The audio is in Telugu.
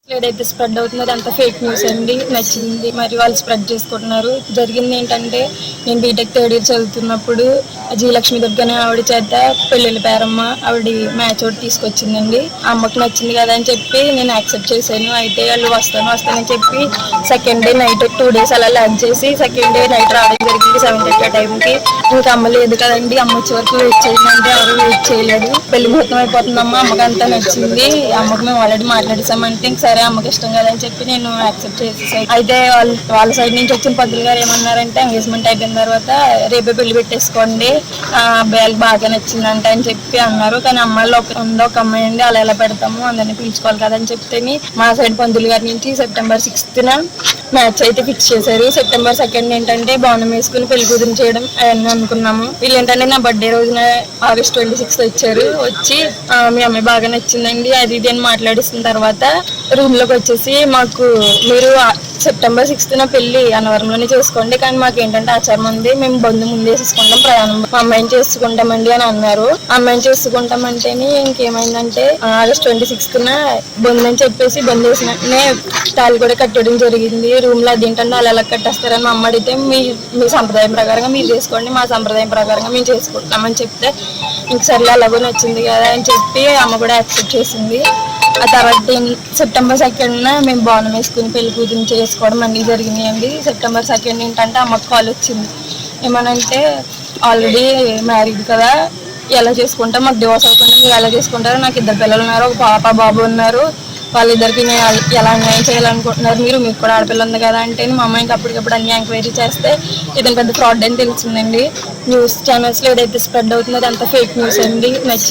ఏదైతే స్ప్రెడ్ అవుతుందో అదంతా ఫేక్ న్యూస్ అండి. నచ్చింది మరి వాళ్ళు స్ప్రెడ్ చేసుకుంటున్నారు. జరిగింది ఏంటంటే నేను బీటెక్ థర్డ్ ఇయర్ చదువుతున్నప్పుడు జీలక్ష్మి దుర్గనే ఆవిడ చేత పెళ్ళిళ్ళ పేరమ్మ ఆవిడ మ్యాచ్ ఒకటి తీసుకొచ్చిందండి. అమ్మకి నచ్చింది కదా అని చెప్పి నేను యాక్సెప్ట్ చేశాను. అయితే వాళ్ళు వస్తానని చెప్పి సెకండ్ డే నైట్ 2 days అలా ల్యాక్ చేసి సెకండ్ డే నైట్ రావడం జరిగింది 7:30 ఆ టైంకి. ఇంకా అమ్మ లేదు కదండి, అమ్మ వచ్చే వరకు వెయిట్ చేయాలంటే ఎవరు వెయిట్ చేయలేదు. పెళ్లి ముహూర్తం అయిపోతుందమ్మా, అమ్మకి అంతా నచ్చింది, అమ్మకి మేము ఆల్రెడీ మాట్లాడేసామంటే ఇంక సరే అమ్మకి ఇష్టం కదా అని చెప్పి నేను యాక్సెప్ట్ చేసేసాను. అయితే వాళ్ళ సైడ్ నుంచి వచ్చిన పంతులు గారు ఏమన్నారంటే ఎంగేజ్మెంట్ అయిపోయిన తర్వాత రేపే పెళ్లి పెట్టేసుకోండి, అబ్బాయిలకు బాగా నచ్చిందంట అని చెప్పి అన్నారు. కానీ అమ్మాయిలో ఒక అమ్మాయి అండి, అలా ఎలా పెడతాము, అందరినీ పిలుచుకోవాలి కదా అని చెప్తే మా సైడ్ పంతులు గారి నుంచి September 6th మ్యాచ్ అయితే ఫిక్స్ చేశారు. September 2nd ఏంటంటే బోనం వేసుకుని పెళ్లి కూతురు చేయడం అవన్నీ అనుకున్నాము. వీళ్ళు ఏంటంటే నా బర్త్డే రోజున August 26th వచ్చారు. వచ్చి మీ అమ్మాయి బాగా నచ్చిందండి అది ఇది అని మాట్లాడిస్తున్న తర్వాత రూమ్ లోకి వచ్చేసి మాకు మీరు September 6th పెళ్లి అన్నవరంలోనే చేసుకోండి, కానీ మాకు ఏంటంటే ఆచారం ఉంది, మేము బంధు ముందే చేసుకుంటాం, ప్రయాణం మా అమ్మాయిని చేసుకుంటామండి అని అన్నారు. అమ్మాయిని చేసుకుంటామంటేనే ఇంకేమైందంటే August 26th బంధు అని చెప్పేసి బంధు వేసినట్టునే తాళి కూడా కట్టడం జరిగింది. రూమ్ లో అదేంటంటే వాళ్ళు ఎలా కట్టేస్తారని మా అమ్మ అడిగితే మీ సంప్రదాయం ప్రకారంగా మీరు చేసుకోండి, మా సంప్రదాయం ప్రకారంగా మేము చేసుకుంటామని చెప్తే ఇంక సర్లే అలాగో నచ్చింది కదా అని చెప్పి అమ్మ కూడా యాక్సెప్ట్ చేసింది. ఆ తర్వాత September 2nd మేము బోనం వేసుకుని పెళ్లి కూతురు చేసుకోవడం అన్నీ జరిగినాయండి. September 2nd ఏంటంటే అమ్మకు కాల్ వచ్చింది, ఏమనంటే ఆల్రెడీ మ్యారీడ్ కదా, ఎలా చేసుకుంటాం, మాకు డివోర్స్ అవ్వకుండా మీరు ఎలా చేసుకుంటారో, నాకు 2 పిల్లలు ఉన్నారు, ఒక పాప బాబు ఉన్నారు, వాళ్ళిద్దరికి నేను ఎలా అన్యాయం చేయాలనుకుంటున్నారు, మీకు కూడా ఆడపిల్ల ఉంది కదా అంటే మా అమ్మాయికి అప్పటికప్పుడు అన్ని ఎంక్వైరీ చేస్తే ఇదని పెద్ద ఫ్రాడ్ అని తెలిసిందండి. న్యూస్ ఛానల్స్లో ఏదైతే స్ప్రెడ్ అవుతుందో అదంతా ఫేక్ న్యూస్ అండి. నచ్చింది.